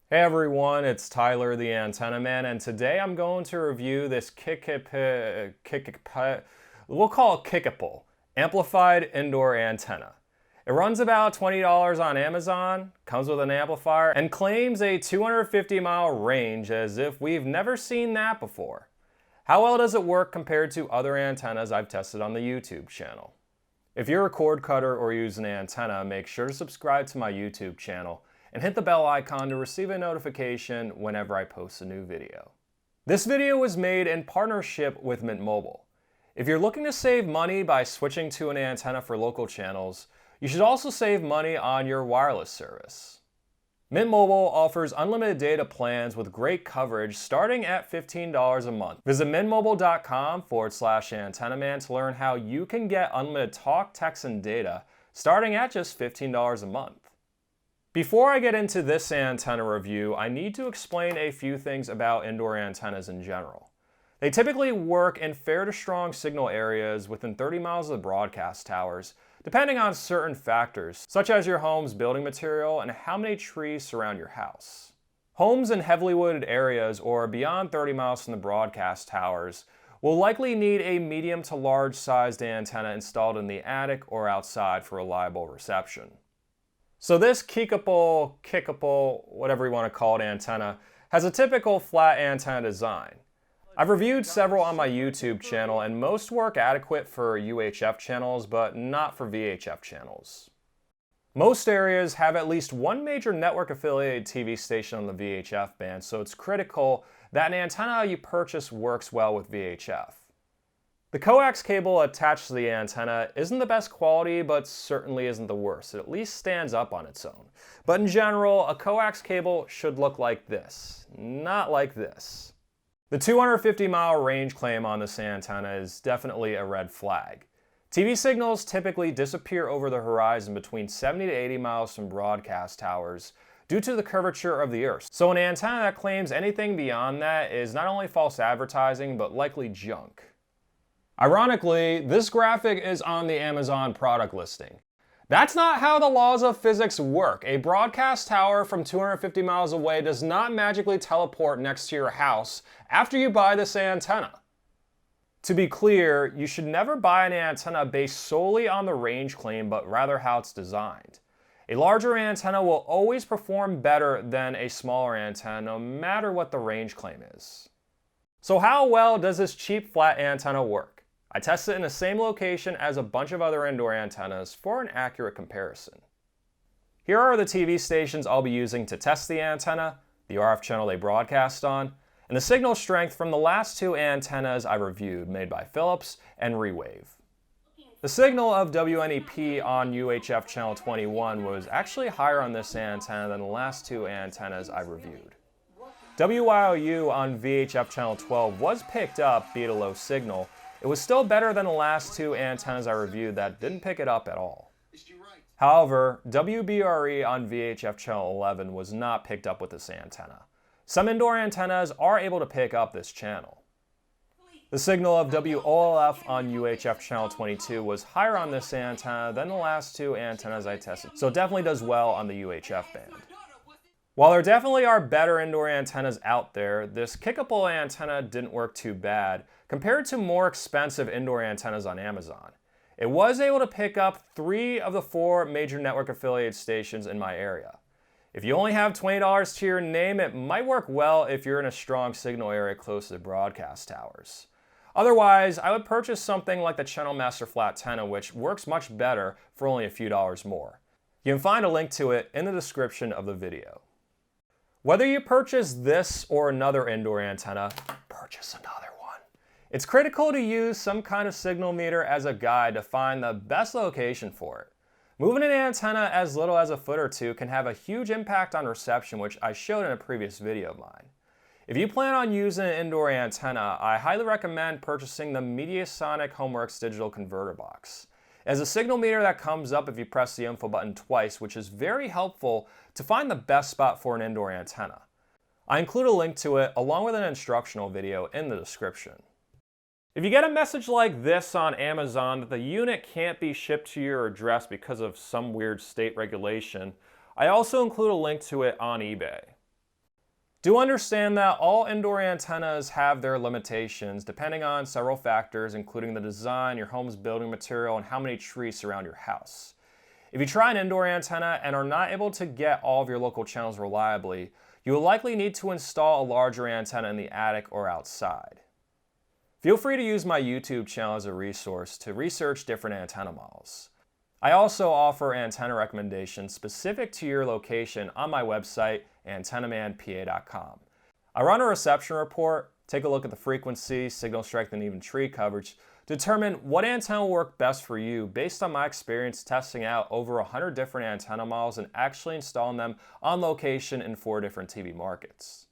Hey everyone, it's Tyler the Antenna Man, and today I'm going to review this we'll call it KiKiple, Amplified Indoor Antenna. It runs about $20 on Amazon, comes with an amplifier, and claims a 250-mile range as if we've never seen that before. How well does it work compared to other antennas I've tested on the YouTube channel? If you're a cord cutter or use an antenna, make sure to subscribe to my YouTube channel and hit the bell icon to receive a notification whenever I post a new video. This video was made in partnership with Mint Mobile. If you're looking to save money by switching to an antenna for local channels, you should also save money on your wireless service. Mint Mobile offers unlimited data plans with great coverage starting at $15 a month. Visit mintmobile.com/antennaman to learn how you can get unlimited talk, text, and data starting at just $15 a month. Before I get into this antenna review, I need to explain a few things about indoor antennas in general. They typically work in fair to strong signal areas within 30 miles of the broadcast towers, depending on certain factors, such as your home's building material and how many trees surround your house. Homes in heavily wooded areas or beyond 30 miles from the broadcast towers will likely need a medium to large sized antenna installed in the attic or outside for reliable reception. So this KiKiple, whatever you want to call it, antenna, has a typical flat antenna design. I've reviewed several on my YouTube channel and most work adequate for UHF channels, but not for VHF channels. Most areas have at least one major network affiliated TV station on the VHF band, so it's critical that an antenna you purchase works well with VHF. The coax cable attached to the antenna isn't the best quality, but certainly isn't the worst. It at least stands up on its own. But in general, a coax cable should look like this, not like this. The 250-mile range claim on this antenna is definitely a red flag. TV signals typically disappear over the horizon between 70 to 80 miles from broadcast towers due to the curvature of the Earth. So an antenna that claims anything beyond that is not only false advertising, but likely junk. Ironically, this graphic is on the Amazon product listing. That's not how the laws of physics work. A broadcast tower from 250 miles away does not magically teleport next to your house after you buy this antenna. To be clear, you should never buy an antenna based solely on the range claim, but rather how it's designed. A larger antenna will always perform better than a smaller antenna, no matter what the range claim is. So how well does this cheap flat antenna work? I tested it in the same location as a bunch of other indoor antennas for an accurate comparison. Here are the TV stations I'll be using to test the antenna, the RF channel they broadcast on, and the signal strength from the last two antennas I reviewed made by Philips and Rewave. The signal of WNEP on UHF channel 21 was actually higher on this antenna than the last two antennas I reviewed. WYOU on VHF channel 12 was picked up, be it a low signal. It was still better than the last two antennas I reviewed that didn't pick it up at all. However, WBRE on VHF channel 11 was not picked up with this antenna. Some indoor antennas are able to pick up this channel. The signal of WOLF on UHF channel 22 was higher on this antenna than the last two antennas I tested, so it definitely does well on the UHF band. While there definitely are better indoor antennas out there, this KiKiple antenna didn't work too bad compared to more expensive indoor antennas on Amazon. It was able to pick up 3 of the 4 major network affiliated stations in my area. If you only have $20 to your name, it might work well if you're in a strong signal area close to the broadcast towers. Otherwise, I would purchase something like the Channel Master Flat 10, which works much better for only a few dollars more. You can find a link to it in the description of the video. Whether you purchase this or another indoor antenna, purchase another one. It's critical to use some kind of signal meter as a guide to find the best location for it. Moving an antenna as little as a foot or two can have a huge impact on reception, which I showed in a previous video of mine. If you plan on using an indoor antenna, I highly recommend purchasing the Mediasonic HomeWorks digital converter box. It has a signal meter that comes up if you press the info button twice, which is very helpful to find the best spot for an indoor antenna. I include a link to it along with an instructional video in the description. If you get a message like this on Amazon that the unit can't be shipped to your address because of some weird state regulation, I also include a link to it on eBay. Do understand that all indoor antennas have their limitations depending on several factors, including the design, your home's building material, and how many trees surround your house. If you try an indoor antenna and are not able to get all of your local channels reliably, you will likely need to install a larger antenna in the attic or outside. Feel free to use my YouTube channel as a resource to research different antenna models. I also offer antenna recommendations specific to your location on my website, antennamanpa.com. I run a reception report, take a look at the frequency, signal strength, and even tree coverage, determine what antenna will work best for you based on my experience testing out over 100 different antenna models and actually installing them on location in 4 different TV markets.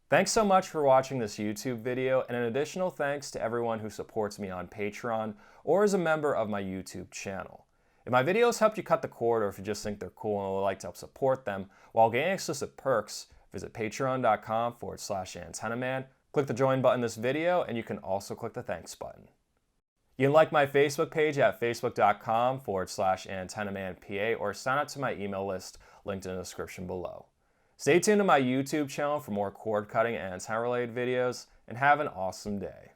Thanks so much for watching this YouTube video, and an additional thanks to everyone who supports me on Patreon or is a member of my YouTube channel. If my videos helped you cut the cord, or if you just think they're cool and would like to help support them while getting exclusive perks, visit patreon.com/antennaman, click the join button in this video, and you can also click the thanks button. You can like my Facebook page at facebook.com/antennamanpa or sign up to my email list linked in the description below. Stay tuned to my YouTube channel for more cord cutting and antenna related videos, and have an awesome day.